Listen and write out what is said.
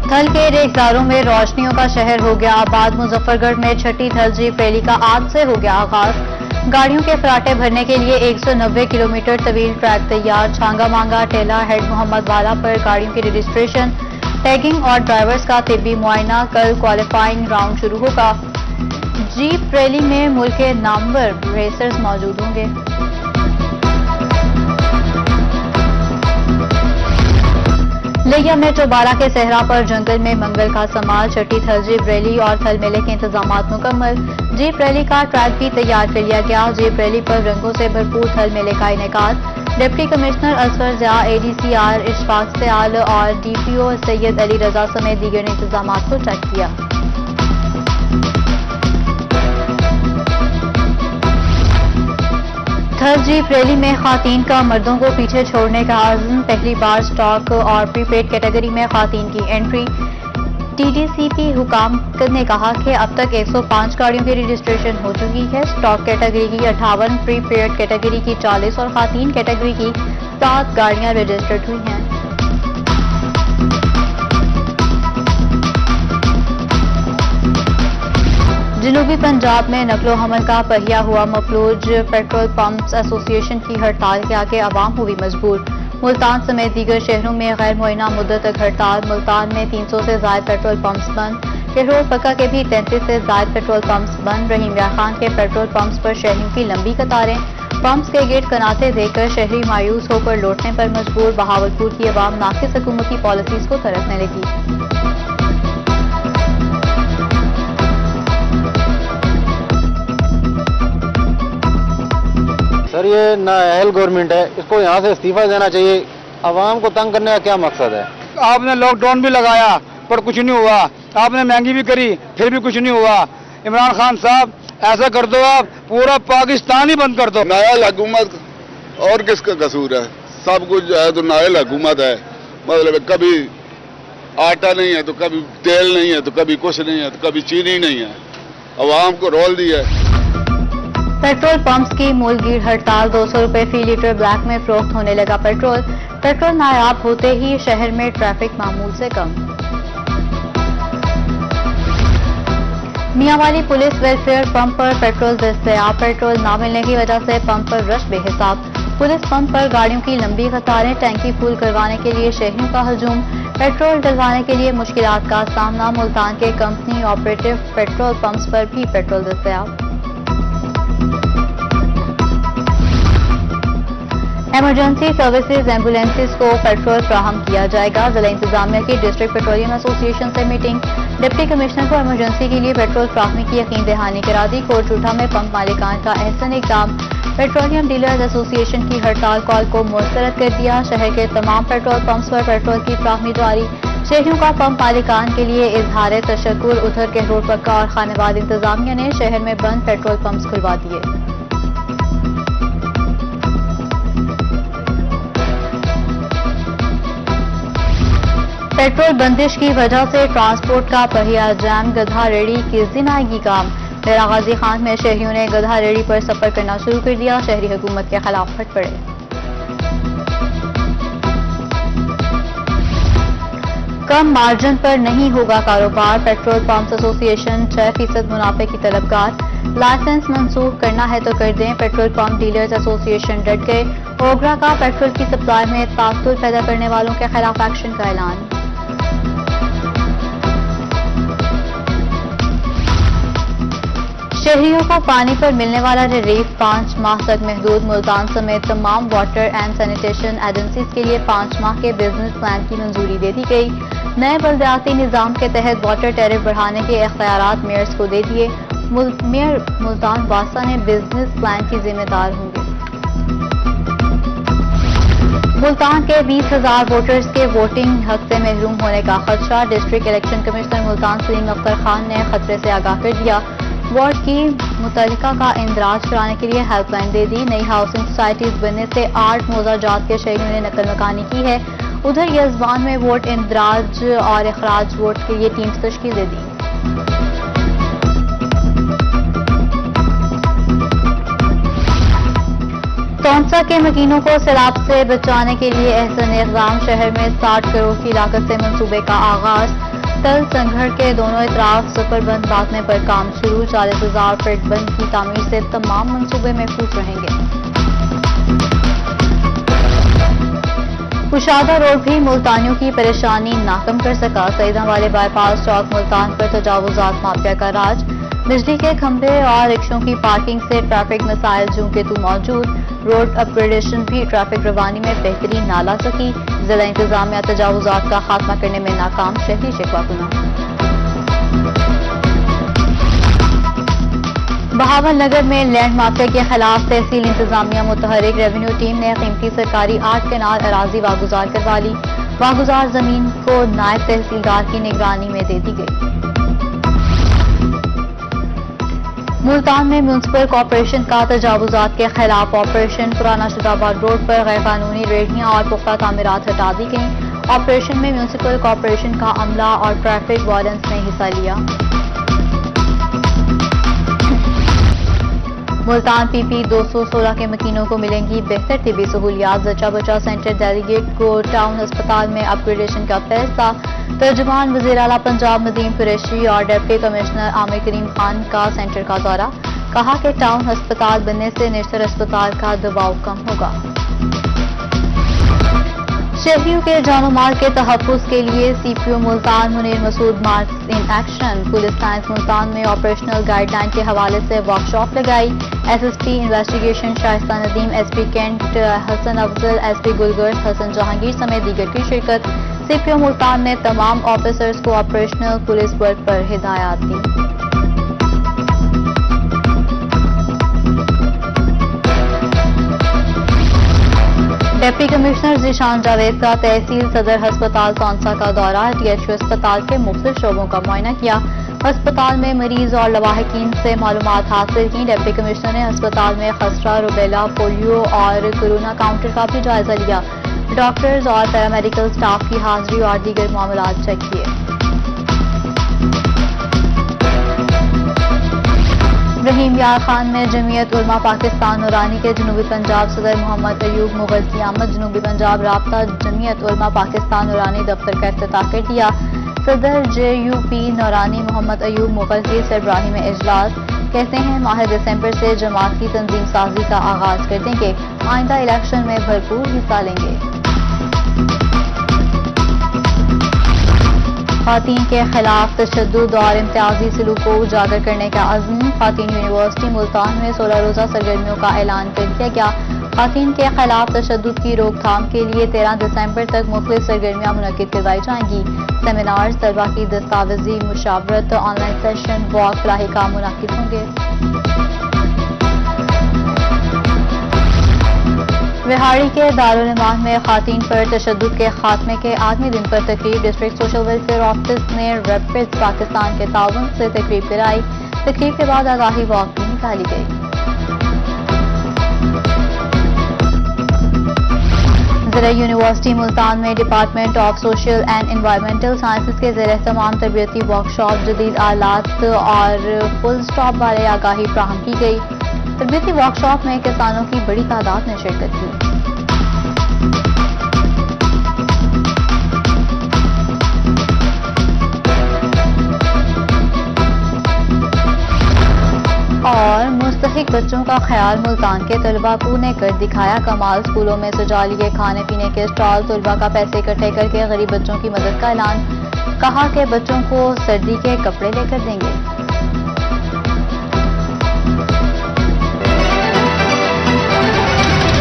تھل کے ریگزاروں میں روشنیوں کا شہر ہو گیا آباد. مظفر گڑھ میں چھٹی تھل جیپ ریلی کا آج سے ہو گیا آغاز. گاڑیوں کے فراٹے بھرنے کے لیے 190 کلومیٹر طویل ٹریک تیار. چھانگا مانگا ٹیلا ہیڈ محمد والا پر گاڑیوں کی رجسٹریشن، ٹیگنگ اور ڈرائیورز کا طبی معائنہ. کل کوالیفائنگ راؤنڈ شروع ہوگا. جیپ ریلی میں ملک کے نامور ریسرز موجود ہوں گے. لیا میں چوبارہ کے صحرا پر جنگل میں منگل کا سمال. چھٹی تھل جیپ ریلی اور تھل میلے کے انتظامات مکمل. جیپ ریلی کا ٹریک بھی تیار کر لیا گیا. جیپ ریلی پر رنگوں سے بھرپور تھل میلے کا انعقاد. Deputy commissioner Asghar Zia, ADCR Ishfaq Sial اور DPO سید علی رضا سمیت دیگر نے انتظامات کو چیک کیا. تھل جیپ ریلی میں خواتین کا مردوں کو پیچھے چھوڑنے کا عزم. پہلی بار سٹاک اور پری پیڈ کیٹیگری میں خواتین کی انٹری. TDCP حکام نے کہا کہ اب تک 105 گاڑیوں کی رجسٹریشن ہو چکی ہے. سٹاک کیٹیگری کی 58، پری پیڈ کیٹیگری کی 40 اور خواتین کیٹیگری کی 7 گاڑیاں رجسٹرڈ ہوئی ہیں. جنوبی پنجاب میں نقل و حمل کا پہیہ ہوا مفلوج. پیٹرول پمپس ایسوسی ایشن کی ہڑتال کے آگے عوام ہوئی مجبور. ملتان سمیت دیگر شہروں میں غیر معینہ مدت تک ہڑتال. ملتان میں 300 سے زائد پیٹرول پمپس بند. کہرول پکا کے بھی 33 سے زائد پیٹرول پمپس بند. رحیم یار خان کے پیٹرول پمپس پر شہریوں کی لمبی قطاریں. پمپس کے گیٹ کناتے دیکھ کر شہری مایوس ہو کر لوٹنے پر مجبور. بہاولپور کی عوام ناقص حکومتی پالیسیز کو ترسنے لگی. سر یہ نااہل گورنمنٹ ہے، اس کو یہاں سے استعفیٰ دینا چاہیے. عوام کو تنگ کرنے کا کیا مقصد ہے؟ آپ نے لاک ڈاؤن بھی لگایا پر کچھ نہیں ہوا. آپ نے مہنگی بھی کری پھر بھی کچھ نہیں ہوا. عمران خان صاحب ایسا کر دو، آپ پورا پاکستان ہی بند کر دو. نااہل حکومت اور کس کا قصور ہے؟ سب کچھ جو ہے تو نااہل حکومت ہے. مطلب کبھی آٹا نہیں ہے تو کبھی تیل نہیں ہے تو کبھی کچھ نہیں ہے تو کبھی چینی نہیں ہے. عوام کو رول دیا ہے. پیٹرول پمپس کی مول گیر ہڑتال. 200 روپے فی لیٹر بلیک میں فروخت ہونے لگا پیٹرول. پیٹرول نایاب ہوتے ہی شہر میں ٹریفک معمول سے کم. میاں والی پولیس ویلفیئر پمپ پر پیٹرول دستیاب. پیٹرول نہ ملنے کی وجہ سے پمپ پر رش بے حساب. پولیس پمپ پر گاڑیوں کی لمبی قطاریں. ٹینکی فل کروانے کے لیے شہریوں کا ہجوم. پیٹرول ڈلوانے کے لیے مشکلات کا سامنا. ملتان کے کمپنی آپریٹو پیٹرول پمپس پر بھی پیٹرول دستیاب. ایمرجنسی سروسز ایمبولینسز کو پیٹرول فراہم کیا جائے گا. ضلع انتظامیہ کی ڈسٹرکٹ پیٹرولیم ایسوسی ایشن سے میٹنگ. ڈپٹی کمشنر کو ایمرجنسی کے لیے پیٹرول فراہمی کی یقین دہانی کرا دی. کوٹروٹھا میں پمپ مالکان کا احسن اقدام. پیٹرولیم ڈیلرز ایسوسی ایشن کی ہڑتال کال کو مسترد کر دیا. شہر کے تمام پیٹرول پمپس پر پیٹرول کی فراہمی جاری. شہریوں کا پمپ مالکان کے لیے اظہار تشکر. ادھر کہرول پکا اور خانواد انتظامیہ نے شہر میں بند پیٹرول پمپس کھلوا دیے. پیٹرول بندش کی وجہ سے ٹرانسپورٹ کا پہیہ جام. گدھا ریڑھی کس دن آئے گی کام. ڈیرہ غازی خان میں شہریوں نے گدھا ریڑھی پر سفر کرنا شروع کر دیا. شہری حکومت کے خلاف پھٹ پڑے. کم مارجن پر نہیں ہوگا کاروبار. پیٹرول پمپس ایسوسی ایشن 6% منافع کی طلبگار. لائسنس منسوخ کرنا ہے تو کر دیں. پیٹرول پمپ ڈیلرز ایسوسی ایشن ڈٹ گئے. اوگرا کا پیٹرول کی سپلائی میں تعطل پیدا کرنے والوں کے خلاف ایکشن کا اعلان. شہریوں کو پانی پر ملنے والا ریلیف 5 ماہ تک محدود. ملتان سمیت تمام واٹر اینڈ سینیٹیشن ایجنسیز کے لیے 5 ماہ کے بزنس پلان کی منظوری دے دی گئی. نئے بلدیاتی نظام کے تحت واٹر ٹیرف بڑھانے کے اختیارات میئرز کو دے دیے. میئر ملتان واسطہ نے بزنس پلان کی ذمہ دار ہوں گے. ملتان کے 20,000 ووٹرز کے ووٹنگ حق سے محروم ہونے کا خدشہ. ڈسٹرکٹ الیکشن کمشنر ملتان سلیم اختر خان نے خطرے سے آگاہ کر دیا. وارڈ کی متعلقہ کا اندراج کرانے کے لیے ہیلپ لائن دے دی. نئی ہاؤسنگ سوسائٹیز بننے سے 8 موزہ جات کے شہریوں نے نقل مکانی کی ہے. ادھر یزبان میں ووٹ اندراج اور اخراج ووٹ کے لیے ٹیمز تشکیل دے دی. تونسا کے مکینوں کو سیلاب سے بچانے کے لیے احسن اقدام. شہر میں 60 کروڑ کی لاگت سے منصوبے کا آغاز. تل سنگھڑ کے دونوں اطراف سپر بند باندھنے پر کام شروع، 40,000 فٹ بند کی تعمیر سے تمام منصوبے محفوظ رہیں گے۔ کشادہ روڈ بھی ملتانیوں کی پریشانی ناکم کر سکا، سیداں والے by pass Chowk Multan per تجاوزات mafia کا راج، بجلی کے کھمبے اور رکشوں کی پارکنگ سے ٹریفک مسائل جوں کے تو موجود، روڈ اپ گریڈیشن بھی ٹریفک روانی میں بہتری نہ لا سکی، ضلع انتظامیہ تجاوزات کا خاتمہ کرنے میں ناکام، شہری شکوہ کناں۔ بہاول نگر میں لینڈ مافیا کے خلاف تحصیل انتظامیہ متحرک، ریونیو ٹیم نے قیمتی سرکاری 8 کنال اراضی واگزار کروا لی، واگزار زمین کو نائب تحصیلدار کی نگرانی میں دے دی گئی۔ ملتان میں میونسپل کارپوریشن کا تجاوزات کے خلاف آپریشن، پرانا شد آباد روڈ پر غیر قانونی ریڑھیاں اور پختہ تعمیرات ہٹا دی گئیں، آپریشن میں میونسپل کارپوریشن کا عملہ اور ٹریفک وارڈنز نے حصہ لیا۔ ملتان پی پی 216 کے مکینوں کو ملیں گی بہتر طبی سہولیات، زچہ بچہ سینٹر ڈیلیگیٹ کو ٹاؤن ہسپتال میں اپ گریڈیشن کا فیصلہ، ترجمان وزیر اعلیٰ پنجاب ندیم قریشی اور ڈپٹی کمشنر عامر کریم خان کا سینٹر کا دورہ، کہا کہ ٹاؤن ہسپتال بننے سے نیشنل اسپتال کا دباؤ کم ہوگا۔ شہریوں کے جان و مال کے تحفظ کے لیے C P O Multan Munir Masood marks in action, police science Multan میں آپریشنل گائیڈ لائن کے حوالے سے ورک شاپ لگائی، S S P investigation Shaista Nadeem, S P cantt Hassan Afzal, S P Gulgasht Hassan Jahangir سمیت دیگر کی شرکت، سی پی او ملتان نے تمام آفیسرز کو آپریشنل پولیس ورک پر ہدایات دی۔ ڈپٹی کمشنر ذیشان جاوید کا تحصیل صدر ہسپتال تونسا کا دورہ، ٹی ایچ او اسپتال کے مختلف شعبوں کا معائنہ کیا، ہسپتال میں مریض اور لواحقین سے معلومات حاصل کی۔ ڈپٹی کمشنر نے ہسپتال میں خسرہ، روبیلا، پولیو اور کورونا کاؤنٹر کا بھی جائزہ لیا، ڈاکٹرز اور پیرامیڈیکل سٹاف کی حاضری اور دیگر معاملات چیک کیے۔ رحیم یار خان میں جمعیت علماء پاکستان نورانی کے جنوبی پنجاب صدر محمد ایوب مغل کی آمد، جنوبی پنجاب رابطہ جمعیت علماء پاکستان نورانی دفتر کا افتتاح کر دیا، صدر جے یو پی نورانی محمد ایوب مغل کی سربراہی میں اجلاس، کہتے ہیں ماہ دسمبر سے جماعت کی تنظیم سازی کا آغاز کر دیں گے، آئندہ الیکشن میں بھرپور حصہ لیں گے۔ خواتین کے خلاف تشدد اور امتیازی سلوک کو اجاگر کرنے کا عزم، خواتین یونیورسٹی ملتان میں 16 روزہ سرگرمیوں کا اعلان کر دیا گیا، خواتین کے خلاف تشدد کی روک تھام کے لیے 13 دسمبر تک مختلف سرگرمیاں منعقد کروائی جائیں گی، سیمینارز، طلبہ کی دستاویزی مشاورت، آن لائن سیشن، واک، لاحقہ منعقد ہوں گے۔ وہاڑی کے دارالعلوم میں خواتین پر تشدد کے خاتمے کے 8ویں دن پر تقریب، ڈسٹرکٹ سوشل ویلفیئر آفس نے ریپڈ پاکستان کے تعاون سے تقریب کرائی، تقریب کے بعد آگاہی واک بھی نکالی گئی۔ ضلع یونیورسٹی ملتان میں department of social and environmental sciences کے زیر اہتمام تربیتی ورک شاپ، جدید آلات اور فل سٹاپ بارے آگاہی فراہم کی گئی، تربیتی ورک شاپ میں کسانوں کی بڑی تعداد نے شرکت کی۔ اور مستحق بچوں کا خیال، ملتان کے طلبہ کو نے کر دکھایا کمال، اسکولوں میں سجا لیے کھانے پینے کے اسٹال، طلبہ کا پیسے اکٹھے کر کے غریب بچوں کی مدد کا اعلان، کہا کہ بچوں کو سردی کے کپڑے لے کر دیں گے۔